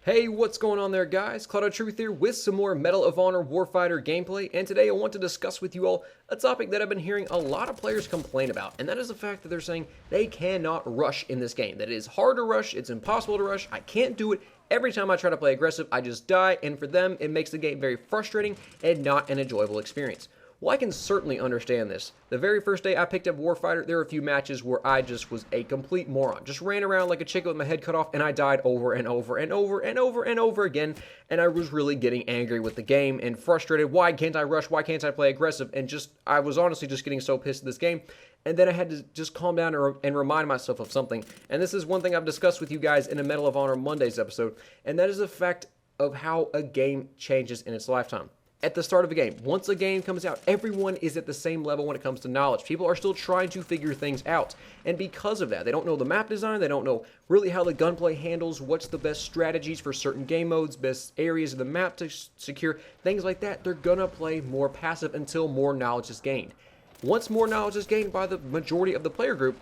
Hey, what's going on there, guys? Cloud of Truth here with some more Medal of Honor Warfighter gameplay, and today I want to discuss with you all a topic that I've been hearing a lot of players complain about, and that is the fact that they're saying they cannot rush in this game. That it is hard to rush, it's impossible to rush, I can't do it. Every time I try to play aggressive, I just die, and for them, it makes the game very frustrating and not an enjoyable experience. Well, I can certainly understand this. The very first day I picked up Warfighter, there were a few matches where I just was a complete moron. Just ran around like a chicken with my head cut off, and I died over and over and over and over and over again, and I was really getting angry with the game and frustrated. Why can't I rush? Why can't I play aggressive? And I was honestly just getting so pissed at this game, and then I had to just calm down and remind myself of something. And this is one thing I've discussed with you guys in a Medal of Honor Mondays episode, and that is the fact of how a game changes in its lifetime. At the start of a game, once a game comes out, everyone is at the same level when it comes to knowledge. People are still trying to figure things out, and because of that, they don't know the map design, they don't know really how the gunplay handles, what's the best strategies for certain game modes, best areas of the map to secure, things like that. They're gonna play more passive until more knowledge is gained. Once more knowledge is gained by the majority of the player group,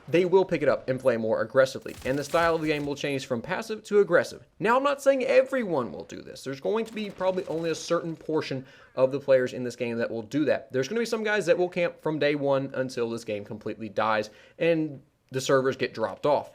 they will pick it up and play more aggressively, and the style of the game will change from passive to aggressive. Now, I'm not saying everyone will do this. There's going to be probably only a certain portion of the players in this game that will do that. There's going to be some guys that will camp from day one until this game completely dies and the servers get dropped off.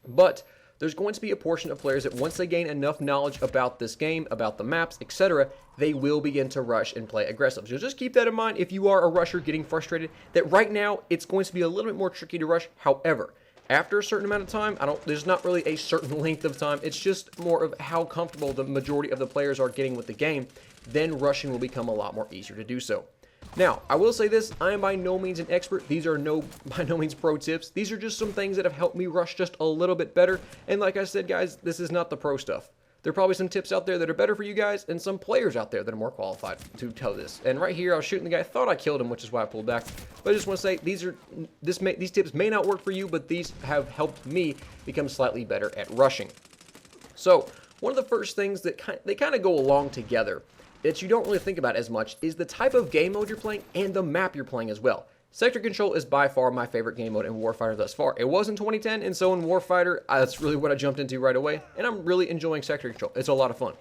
But there's going to be a portion of players that once they gain enough knowledge about this game, about the maps, etc., they will begin to rush and play aggressive. So just keep that in mind if you are a rusher getting frustrated, that right now it's going to be a little bit more tricky to rush. However, after a certain amount of time, there's not really a certain length of time, it's just more of how comfortable the majority of the players are getting with the game, then rushing will become a lot more easier to do so. Now, I will say this, I am by no means an expert. These are by no means pro tips. These are just some things that have helped me rush just a little bit better. And like I said, guys, this is not the pro stuff. There are probably some tips out there that are better for you guys, and some players out there that are more qualified to tell this. And right here, I was shooting the guy, thought I killed him, which is why I pulled back. But I just want to say, these tips may not work for you, but these have helped me become slightly better at rushing. So, one of the first things that they kind of go along together, that you don't really think about as much, is the type of game mode you're playing and the map you're playing as well. Sector Control is by far my favorite game mode in Warfighter thus far. It was in 2010, and so in Warfighter, that's really what I jumped into right away, and I'm really enjoying Sector Control. It's a lot of fun.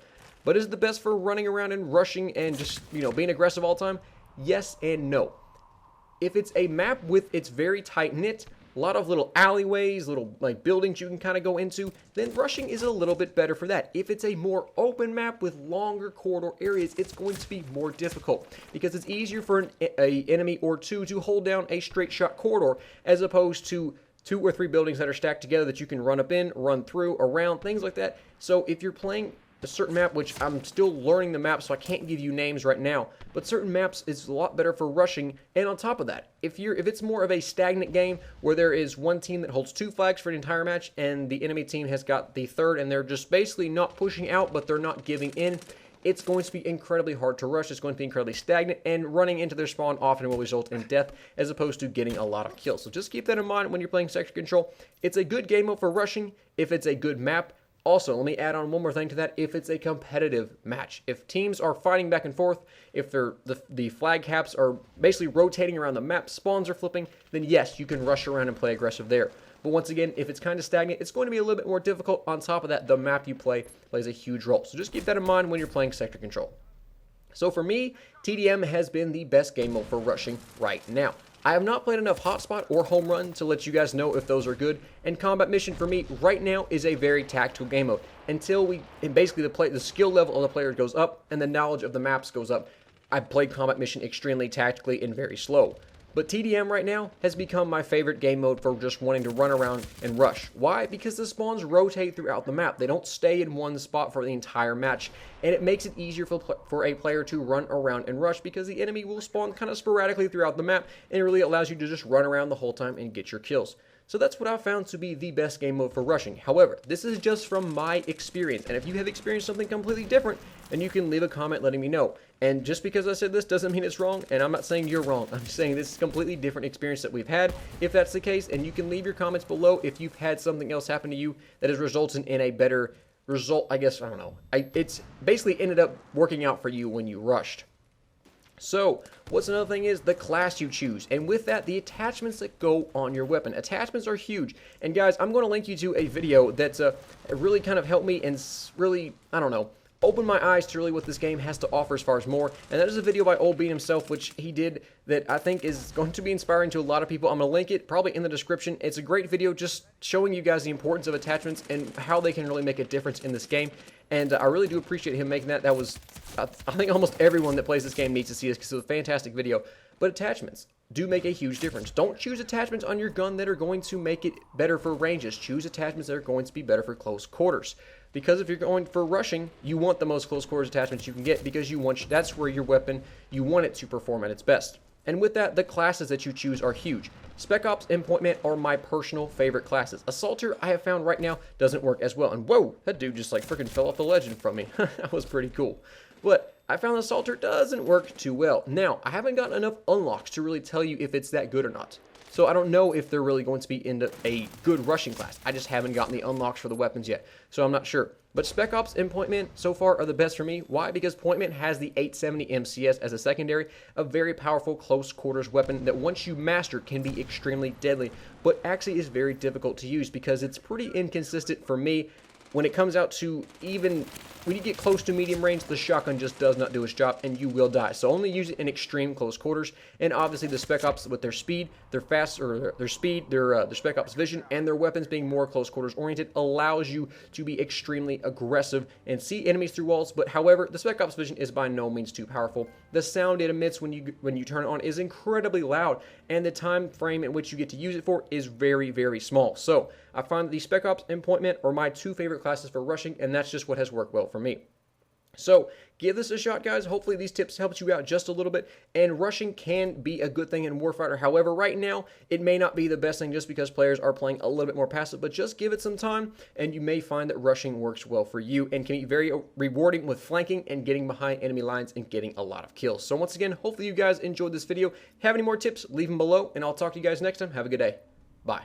But is it the best for running around and rushing and just, being aggressive all the time? Yes and no. If it's a map with its very tight-knit, a lot of little alleyways, little buildings you can kind of go into, then rushing is a little bit better for that. If it's a more open map with longer corridor areas, it's going to be more difficult because it's easier for an enemy or two to hold down a straight shot corridor as opposed to 2 or 3 buildings that are stacked together that you can run up in, run through, around, things like that. So if you're playing a certain map, which I'm still learning the map, so I can't give you names right now, but certain maps is a lot better for rushing. And on top of that, if it's more of a stagnant game where there is one team that holds 2 flags for an entire match and the enemy team has got the third and they're just basically not pushing out but they're not giving in, it's going to be incredibly hard to rush. It's going to be incredibly stagnant, and running into their spawn often will result in death as opposed to getting a lot of kills. So just keep that in mind when you're playing Sector Control. It's a good game mode for rushing if it's a good map. Also, let me add on one more thing to that. If it's a competitive match, if teams are fighting back and forth, if the flag caps are basically rotating around the map, spawns are flipping, then yes, you can rush around and play aggressive there. But once again, if it's kind of stagnant, it's going to be a little bit more difficult. On top of that, the map you play plays a huge role. So just keep that in mind when you're playing Sector Control. So for me, TDM has been the best game mode for rushing right now. I have not played enough Hotspot or Home Run to let you guys know if those are good, and Combat Mission for me right now is a very tactical game mode. Until basically the skill level of the players goes up and the knowledge of the maps goes up, I play Combat Mission extremely tactically and very slow. But TDM right now has become my favorite game mode for just wanting to run around and rush. Why? Because the spawns rotate throughout the map. They don't stay in one spot for the entire match. And it makes it easier for a player to run around and rush because the enemy will spawn kind of sporadically throughout the map. And it really allows you to just run around the whole time and get your kills. So that's what I found to be the best game mode for rushing. However, this is just from my experience. And if you have experienced something completely different, then you can leave a comment letting me know. And just because I said this doesn't mean it's wrong, and I'm not saying you're wrong. I'm just saying this is a completely different experience that we've had, if that's the case. And you can leave your comments below if you've had something else happen to you that has resulted in a better result. I guess, I don't know. It's basically ended up working out for you when you rushed. So, what's another thing is the class you choose, and with that, the attachments that go on your weapon. Attachments are huge, and guys, I'm going to link you to a video that's really kind of helped me and really, I don't know, open my eyes to really what this game has to offer as far as more, and that is a video by OlBeans himself, which he did that I think is going to be inspiring to a lot of people. I'm going to link it probably in the description. It's a great video just showing you guys the importance of attachments and how they can really make a difference in this game, and I really do appreciate him making that. That was, I think almost everyone that plays this game needs to see this because it's a fantastic video. But attachments do make a huge difference. Don't choose attachments on your gun that are going to make it better for ranges. Choose attachments that are going to be better for close quarters. Because if you're going for rushing, you want the most close quarters attachments you can get because you want that's where your weapon, you want it to perform at its best. And with that, the classes that you choose are huge. Spec Ops and Point Man are my personal favorite classes. Assaulter, I have found right now, doesn't work as well. And whoa, that dude just like freaking fell off the legend from me. That was pretty cool. But I found Assaulter doesn't work too well. Now, I haven't gotten enough unlocks to really tell you if it's that good or not. So I don't know if they're really going to be into a good rushing class. I just haven't gotten the unlocks for the weapons yet, so I'm not sure. But Spec Ops and Point Man so far are the best for me. Why? Because Point Man has the 870 MCS as a secondary, a very powerful close quarters weapon that once you master can be extremely deadly, but actually is very difficult to use because it's pretty inconsistent for me. When it comes out to even when you get close to medium range, the shotgun just does not do its job and you will die. So only use it in extreme close quarters. And obviously the Spec Ops with their speed, their fast or their speed, their Spec Ops vision, and their weapons being more close quarters oriented allows you to be extremely aggressive and see enemies through walls. But however, the Spec Ops vision is by no means too powerful. The sound it emits when you turn it on is incredibly loud, and the time frame in which you get to use it for is very, very small. So I find the Spec Ops and Point Man are my two favorite classes for rushing, and that's just what has worked well for me. So give this a shot, guys. Hopefully these tips helped you out just a little bit, and rushing can be a good thing in Warfighter. However, right now it may not be the best thing just because players are playing a little bit more passive, but just give it some time and you may find that rushing works well for you and can be very rewarding with flanking and getting behind enemy lines and getting a lot of kills. So once again, hopefully you guys enjoyed this video. Have any more tips, leave them below, and I'll talk to you guys next time. Have a good day. Bye.